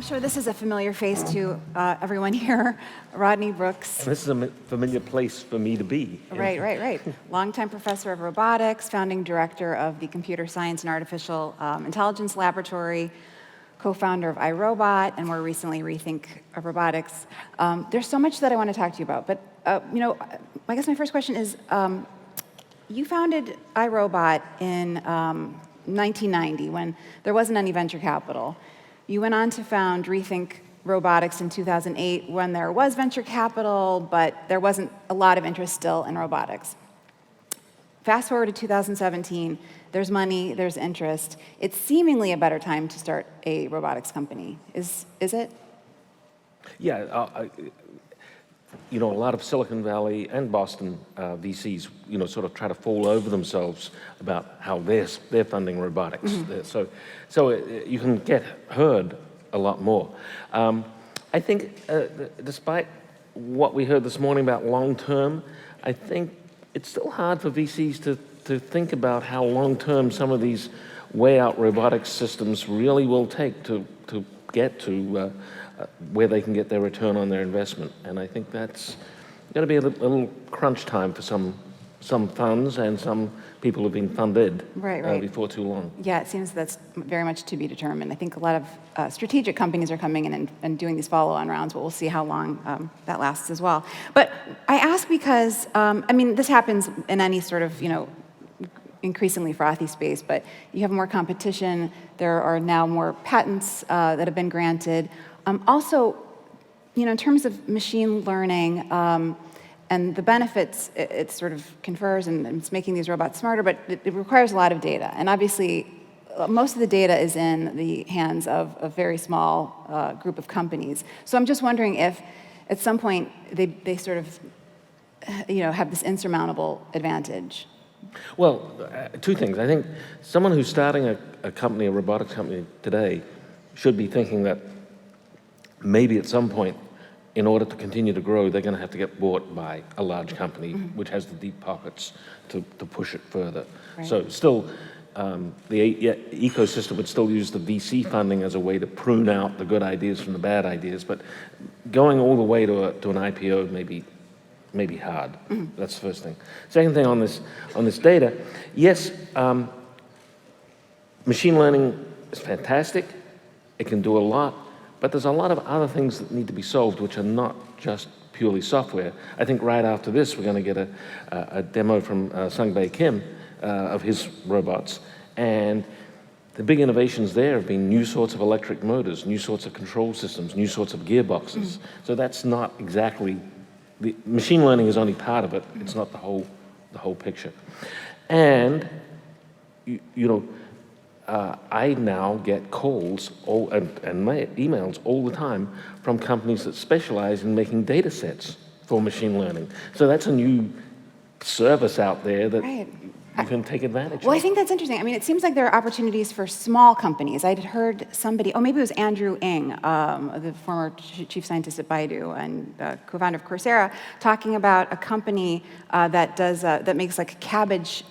sure this is a familiar face to everyone here. Rodney Brooks. And this is a familiar place for me to be. Right. Longtime professor of robotics, founding director of the Computer Science and Artificial Intelligence Laboratory, co-founder of iRobot, and more recently Rethink Robotics. There's so much that I want to talk to you about, but I guess my first question is, you founded iRobot in 1990 when there wasn't any venture capital. You went on to found Rethink Robotics in 2008 when there was venture capital, but there wasn't a lot of interest still in robotics. Fast forward to 2017, there's money, there's interest. It's seemingly a better time to start a robotics company. Is it? Yeah, a lot of Silicon Valley and Boston VCs, sort of try to fall over themselves about how they're funding robotics. Mm-hmm. So you can get heard a lot more. I think, despite what we heard this morning about long term, I think it's still hard for VCs to think about how long term some of these way out robotics systems really will take to get to where they can get their return on their investment. And I think that's going to be a little crunch time for some funds and some people who've been funded before too long. Yeah, it seems that's very much to be determined. I think a lot of strategic companies are coming in and doing these follow-on rounds, but we'll see how long that lasts as well. But I ask because, this happens in any sort of, increasingly frothy space, but you have more competition. There are now more patents that have been granted. Also, in terms of machine learning and the benefits it sort of confers, and it's making these robots smarter, but it requires a lot of data. And obviously, most of the data is in the hands of a very small group of companies. So I'm just wondering if, at some point, they sort of, have this insurmountable advantage. Well, two things. I think someone who's starting a company, a robotics company today, should be thinking that maybe at some point, in order to continue to grow, they're going to have to get bought by a large company, mm-hmm. which has the deep pockets to push it further. Right. So still, the ecosystem would still use the VC funding as a way to prune out the good ideas from the bad ideas, but going all the way to an IPO may be hard. Mm-hmm. That's the first thing. Second thing on this data, yes, machine learning is fantastic. It can do a lot. But there's a lot of other things that need to be solved, which are not just purely software. I think right after this, we're going to get a demo from Sung-Bae Kim of his robots. And the big innovations there have been new sorts of electric motors, new sorts of control systems, new sorts of gearboxes. Mm-hmm. So that's not exactly, the machine learning is only part of it. Mm-hmm. It's not the whole picture. And, I now get calls and my emails all the time from companies that specialize in making data sets for machine learning. So that's a new service out there that you can take advantage of. Well, I think that's interesting. It seems like there are opportunities for small companies. I'd heard somebody, maybe it was Andrew Ng, the former chief scientist at Baidu and co-founder of Coursera, talking about a company that makes like cabbage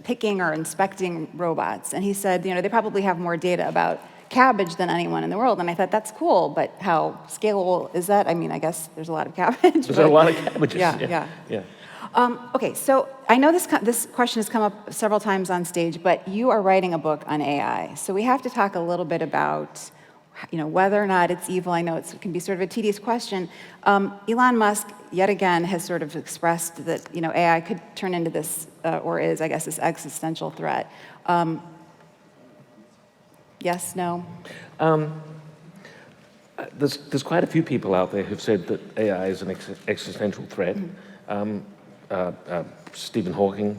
picking or inspecting robots. And he said, they probably have more data about cabbage than anyone in the world. And I thought, that's cool, but how scalable is that? I guess there's a lot of cabbage. There's a lot of cabbages. Yeah. Okay, so I know this question has come up several times on stage, but you are writing a book on AI. So we have to talk a little bit about, whether or not it's evil. I know it can be sort of a tedious question. Elon Musk, yet again, has sort of expressed that, AI could turn into this, or is, I guess, this existential threat. Yes, no? There's quite a few people out there who've said that AI is an existential threat. Mm-hmm. Stephen Hawking,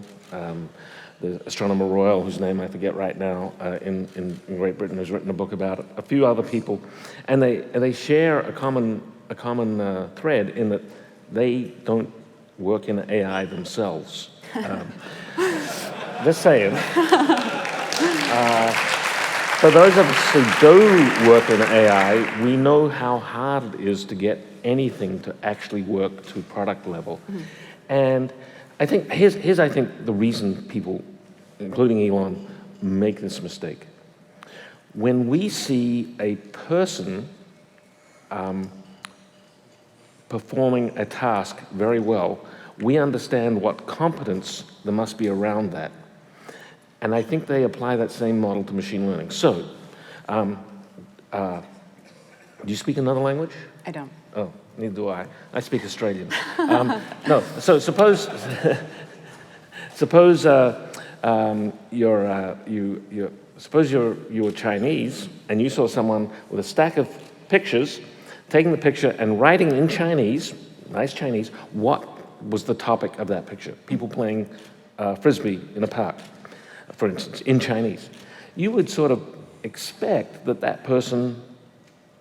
the astronomer royal, whose name I forget right now, in Great Britain, has written a book about it. A few other people, and they share a common thread in that they don't work in AI themselves. Just saying. For those of us who do work in AI, we know how hard it is to get anything to actually work to product level. Mm-hmm. And I think here's I think the reason people, including Elon, make this mistake. When we see a person performing a task very well, we understand what competence there must be around that. And I think they apply that same model to machine learning. So, do you speak another language? I don't. Oh, neither do I. I speak Australian. No, so suppose suppose you were Chinese and you saw someone with a stack of pictures, taking the picture and writing in Chinese, nice Chinese, what was the topic of that picture. People playing frisbee in a park, for instance, in Chinese. You would sort of expect that that person,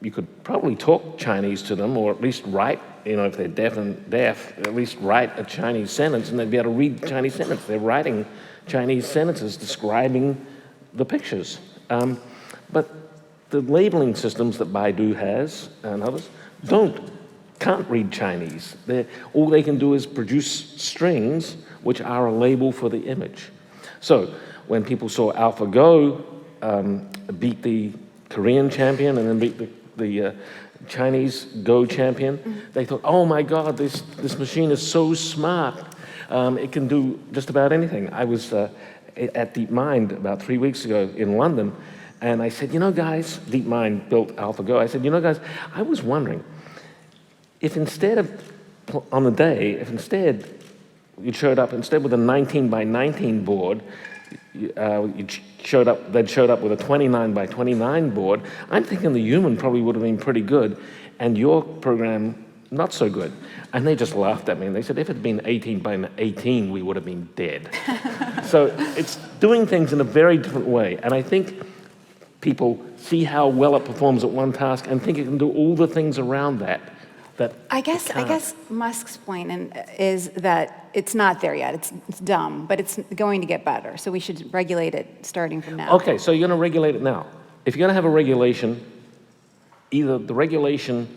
you could probably talk Chinese to them, or at least write, if they're deaf, at least write a Chinese sentence, and they'd be able to read the Chinese sentence. They're writing Chinese sentences describing the pictures. But the labeling systems that Baidu has and others can't read Chinese. All they can do is produce strings which are a label for the image. So when people saw AlphaGo beat the Korean champion and then beat the Chinese Go champion, they thought, oh my God, this machine is so smart. It can do just about anything. I was at DeepMind about 3 weeks ago in London, and I said, guys, DeepMind built AlphaGo. I said, guys, I was wondering if instead you showed up with a 19 by 19 board, they'd showed up with a 29 by 29 board, I'm thinking the human probably would have been pretty good, and your program not so good. And they just laughed at me, and they said, if it had been 18 by 18, we would have been dead. So it's doing things in a very different way, and I think people see how well it performs at one task and think it can do all the things around that. I guess Musk's point is that it's not there yet. It's dumb, but it's going to get better. So we should regulate it starting from now. Okay, so you're going to regulate it now. If you're going to have a regulation, either the regulation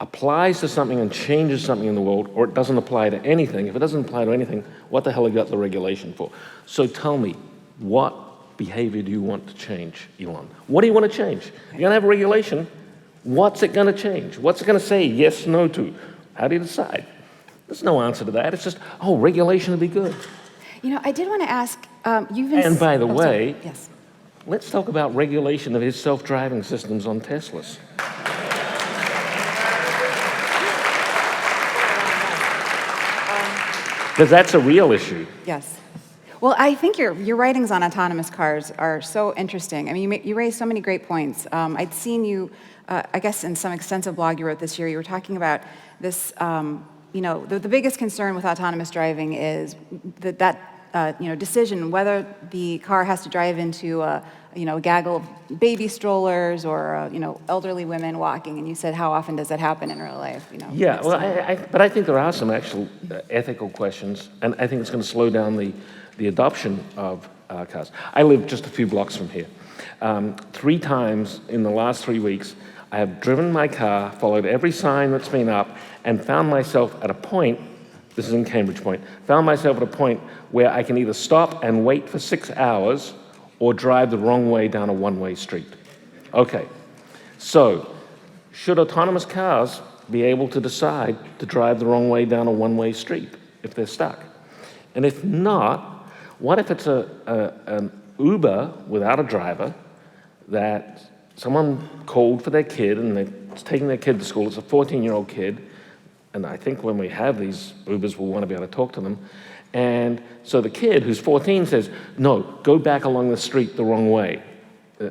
applies to something and changes something in the world, or it doesn't apply to anything. If it doesn't apply to anything, what the hell have you got the regulation for? So tell me, what behavior do you want to change, Elon? What do you want to change? You're going to have a regulation. What's it going to change? What's it going to say yes, no to? How do you decide? There's no answer to that. It's just, regulation would be good. I did want to ask, And by the way, yes. Let's talk about regulation of his self-driving systems on Teslas. Because that's a real issue. Yes. Well, I think your writings on autonomous cars are so interesting. I mean, you raised so many great points. I'd seen you, I guess in some extensive blog you wrote this year, you were talking about this, the biggest concern with autonomous driving is that decision whether the car has to drive into a gaggle of baby strollers or elderly women walking. And you said, how often does that happen in real life? Yeah, well, but I think there are some actual ethical questions, and I think it's going to slow down the adoption of cars. I live just a few blocks from here. 3 times in the last 3 weeks, I have driven my car, followed every sign that's been up, and found myself at a point, this is in Cambridge Point, found myself at a point where I can either stop and wait for 6 hours or drive the wrong way down a one-way street. Okay, so should autonomous cars be able to decide to drive the wrong way down a one-way street if they're stuck? And if not, what if it's an Uber without a driver that someone called for their kid and they're taking their kid to school? It's a 14-year-old kid, and I think when we have these Ubers, we'll want to be able to talk to them. And so the kid, who's 14, says, no, go back along the street the wrong way.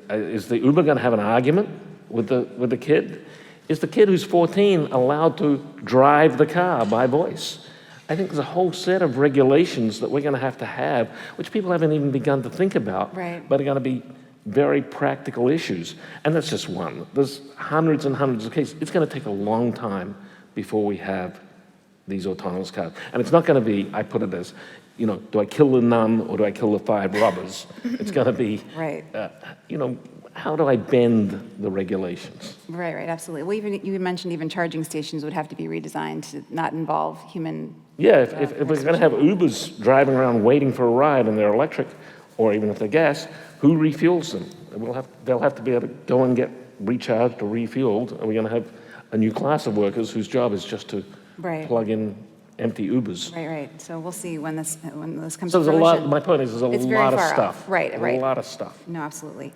Is the Uber going to have an argument with the kid? Is the kid who's 14 allowed to drive the car by voice? I think there's a whole set of regulations that we're going to have, which people haven't even begun to think about, right, but are going to be very practical issues. And that's just one. There's hundreds and hundreds of cases. It's going to take a long time before we have these autonomous cars. And it's not going to be, I put it as, do I kill the nun or do I kill the 5 robbers? It's going to be, right. How do I bend the regulations? Right, absolutely. Well, you mentioned even charging stations would have to be redesigned to not involve human. Yeah, if we're going to have Ubers driving around waiting for a ride and they're electric, or even if they're gas, who refuels them? They'll have to be able to go and get recharged or refueled. Are we going to have a new class of workers whose job is just to Right. plug in empty Ubers. Right. So we'll see when this comes So to there's a fruition. lot, my point is there's It's a very lot of far stuff. off. Right. A lot of stuff. No, absolutely.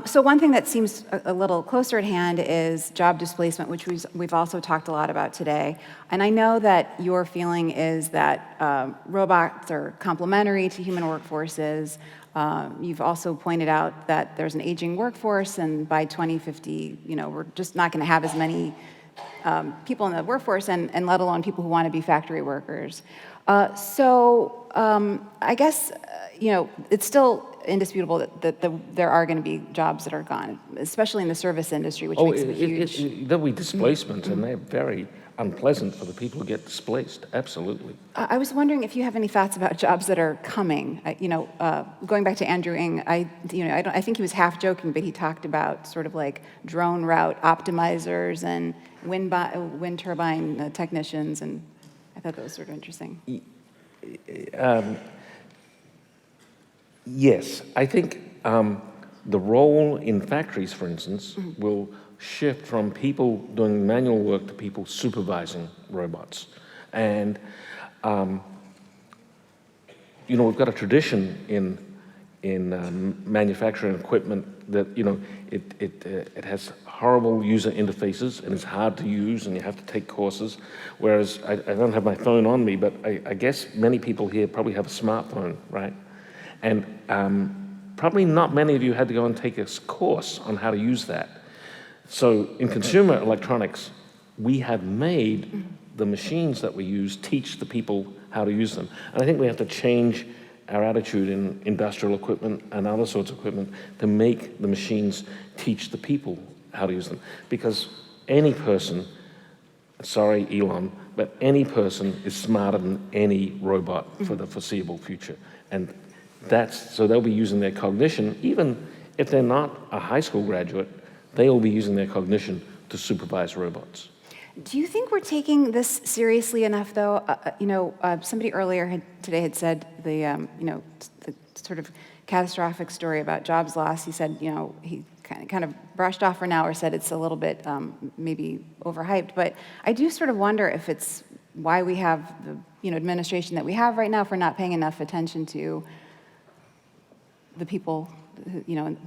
So one thing that seems a little closer at hand is job displacement, which we've also talked a lot about today. And I know that your feeling is that robots are complementary to human workforces. You've also pointed out that there's an aging workforce, and by 2050, we're just not going to have as many people in the workforce, and let alone people who want to be factory workers. I guess, it's still indisputable that there are going to be jobs that are gone, especially in the service industry, which makes it huge. There'll be displacements, and they're very unpleasant for the people who get displaced, absolutely. I was wondering if you have any thoughts about jobs that are coming. Going back to Andrew Ng, I think he was half joking, but he talked about sort of like drone route optimizers and wind turbine technicians, and I thought that was sort of interesting. Yes, I think the role in factories, for instance, will shift from people doing manual work to people supervising robots. And, we've got a tradition in manufacturing equipment that, it has horrible user interfaces and it's hard to use and you have to take courses. Whereas I don't have my phone on me, but I guess many people here probably have a smartphone, right? And probably not many of you had to go and take a course on how to use that. So in consumer electronics, we have made the machines that we use teach the people how to use them. And I think we have to change our attitude in industrial equipment and other sorts of equipment to make the machines teach the people how to use them. Because any person, sorry Elon, but any person is smarter than any robot for the foreseeable future. And so they'll be using their cognition, even if they're not a high school graduate, they will be using their cognition to supervise robots. Do you think we're taking this seriously enough, though? Somebody earlier today had said the sort of catastrophic story about jobs loss. He said, he kind of brushed off for now, or said it's a little bit maybe overhyped. But I do sort of wonder if it's why we have the administration that we have right now, for not paying enough attention to the people,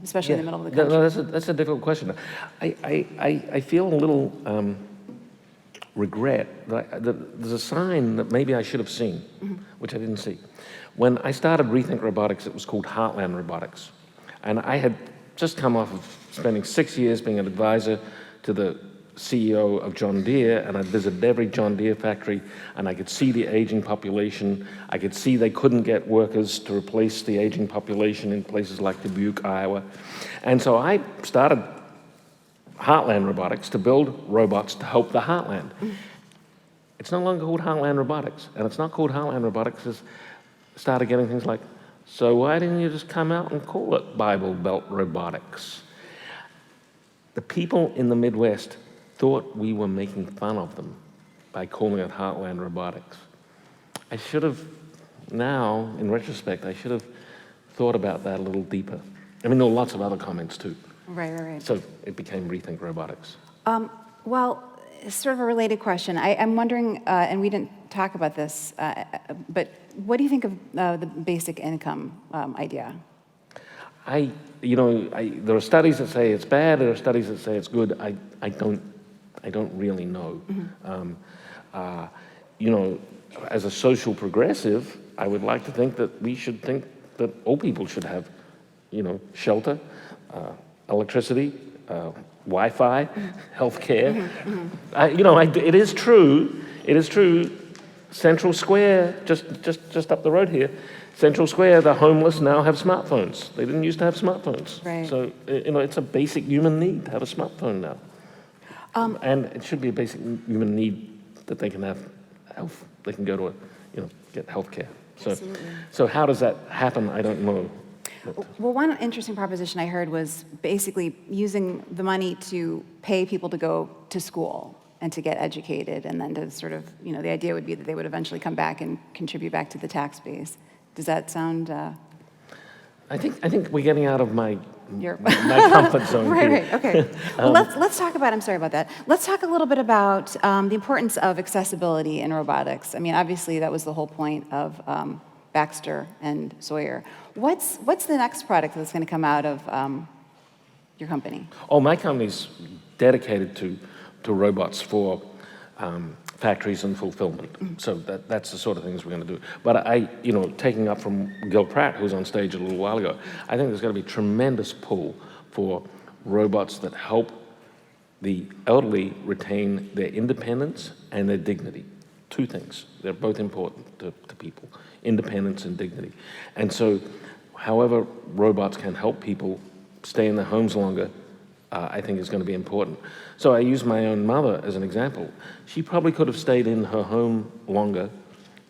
especially in the middle of the country. No, that's a difficult question. I feel a little regret that there's a sign that maybe I should have seen, which I didn't see. When I started Rethink Robotics, it was called Heartland Robotics. And I had just come off of spending 6 years being an advisor to the CEO of John Deere, and I'd visited every John Deere factory, and I could see the aging population. I could see they couldn't get workers to replace the aging population in places like Dubuque, Iowa. And so I started Heartland Robotics to build robots to help the heartland. It's no longer called Heartland Robotics, and it's not called Heartland Robotics. It's started getting things like, so why didn't you just come out and call it Bible Belt Robotics? The people in the Midwest thought we were making fun of them by calling it Heartland Robotics. I should have, now, in retrospect, I should have thought about that a little deeper. I mean, there were lots of other comments too. Right. So it became Rethink Robotics. Well, it's sort of a related question. I'm wondering, and we didn't talk about this, but what do you think of the basic income idea? There are studies that say it's bad. There are studies that say it's good. I don't really know. As a social progressive, I would like to think that we should think that all people should have, shelter, electricity, Wi-Fi, healthcare. It is true. Central Square, just up the road here, Central Square, the homeless now have smartphones. They didn't used to have smartphones. Right. So, it's a basic human need to have a smartphone now. And it should be a basic human need that they can have health. They can go to get healthcare. So how does that happen? I don't know. Well, one interesting proposition I heard was basically using the money to pay people to go to school and to get educated, and then to sort of, the idea would be that they would eventually come back and contribute back to the tax base. Does that sound? I think we're getting out of my my comfort zone Right, here. right, okay. Well, let's talk about, I'm sorry about that. Let's talk a little bit about the importance of accessibility in robotics. I mean, obviously, that was the whole point of Baxter and Sawyer. What's the next product that's going to come out of your company? Oh, my company's dedicated to robots for factories and fulfillment. So that's the sort of things we're going to do. But taking up from Gil Pratt, who was on stage a little while ago, I think there's going to be tremendous pull for robots that help the elderly retain their independence and their dignity. Two things. They're both important to people, independence and dignity. And so, however robots can help people stay in their homes longer, I think is going to be important. So I use my own mother as an example. She probably could have stayed in her home longer,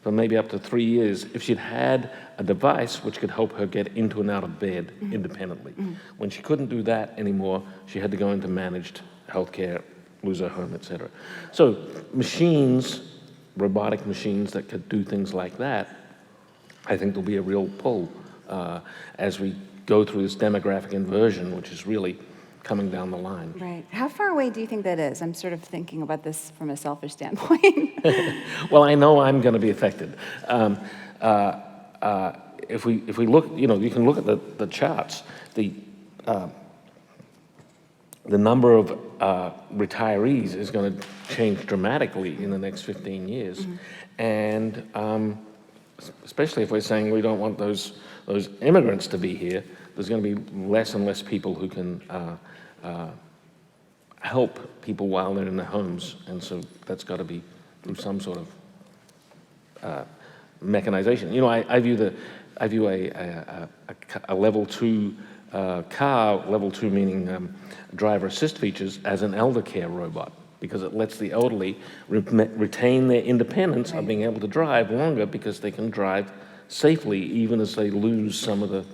for maybe up to 3 years, if she'd had a device which could help her get into and out of bed independently. When she couldn't do that anymore, she had to go into managed healthcare, lose her home, etc. So machines, robotic machines that could do things like that, I think there'll be a real pull as we go through this demographic inversion, which is really coming down the line. Right. How far away do you think that is? I'm sort of thinking about this from a selfish standpoint. Well, I know I'm going to be affected. If we look, you can look at the charts. The number of retirees is going to change dramatically in the next 15 years, and especially if we're saying we don't want those immigrants to be here, there's going to be less and less people who can help people while they're in their homes, and so that's got to be through some sort of mechanization. I view a level 2 car, level 2 meaning driver assist features, as an elder care robot, because it lets the elderly retain their independence of being able to drive longer, because they can drive safely even as they lose some of the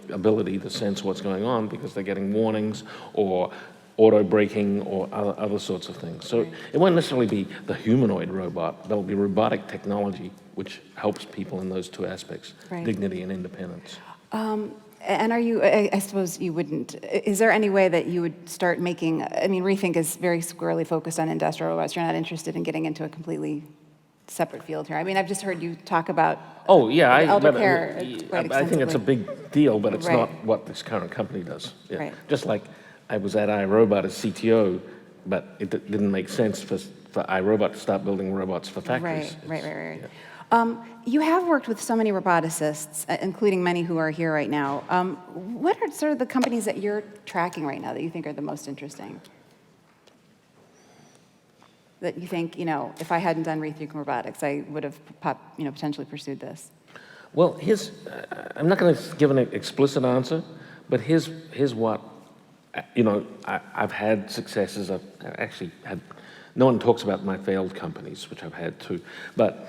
ability to sense what's going on, because they're getting warnings or auto braking or other sorts of things. So it won't necessarily be the humanoid robot. There'll be robotic technology which helps people in those two aspects, dignity and independence. And are you, I suppose you wouldn't, is there any way that you would start making, I mean, Rethink is very squarely focused on industrial robots. You're not interested in getting into a completely separate field here. I mean, I've just heard you talk about elder care quite extensively. I think it's a big deal, but it's not what this current company does. Yeah. Right. Just like I was at iRobot as CTO, but it didn't make sense for iRobot to start building robots for factories. Right. Yeah. You have worked with so many roboticists, including many who are here right now. What are sort of the companies that you're tracking right now that you think are the most interesting? That you think, if I hadn't done Rethink Robotics, I would have potentially pursued this? Well, I'm not going to give an explicit answer, but here's what, I've had successes. I've actually had, no one talks about my failed companies, which I've had too. But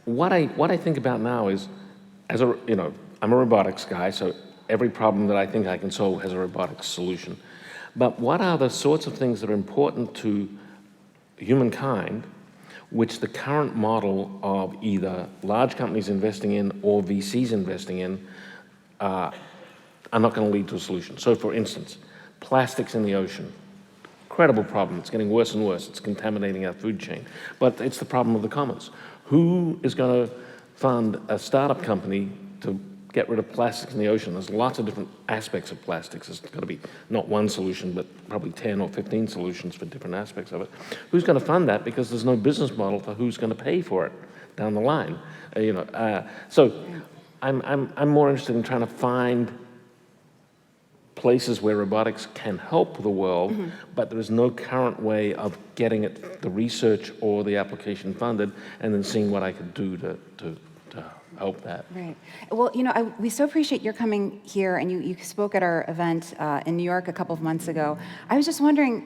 what I think about now is, I'm a robotics guy, so every problem that I think I can solve has a robotics solution. But what are the sorts of things that are important to humankind, which the current model of either large companies investing in or VCs investing in are not going to lead to a solution? So, for instance, plastics in the ocean. Incredible problem. It's getting worse and worse. It's contaminating our food chain. But it's the problem of the commons. Who is going to fund a startup company to get rid of plastics in the ocean? There's lots of different aspects of plastics. There's got to be not one solution, but probably 10 or 15 solutions for different aspects of it. Who's going to fund that? Because there's no business model for who's going to pay for it down the line. So I'm more interested in trying to find places where robotics can help the world, but there is no current way of getting it, the research or the application funded, and then seeing what I could do to help that. Right. Well, we so appreciate your coming here, and you spoke at our event in New York a couple of months ago. I was just wondering,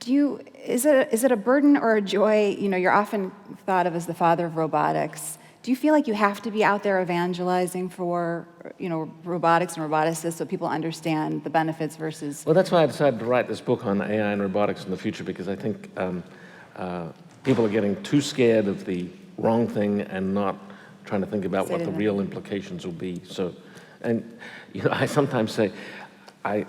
is it a burden or a joy? You're often thought of as the father of robotics. Do you feel like you have to be out there evangelizing for, robotics and roboticists so people understand the benefits versus? Well, that's why I decided to write this book on AI and robotics in the future, because I think people are getting too scared of the wrong thing and not trying to think about what the real implications will be. So And I sometimes say, I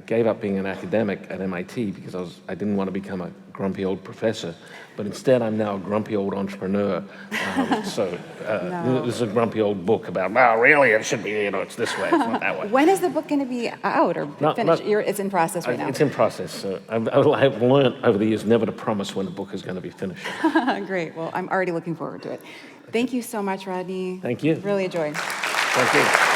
gave up being an academic at MIT because I didn't want to become a grumpy old professor, but instead I'm now a grumpy old entrepreneur. No. This is a grumpy old book about, well, really, it should be, it's this way, it's not that way. When is the book going to be out or finished? It's in process right now. It's in process. So I've learned over the years never to promise when a book is going to be finished. Great. Well, I'm already looking forward to it. Thank you so much, Rodney. Thank you. Really enjoyed. Thank you.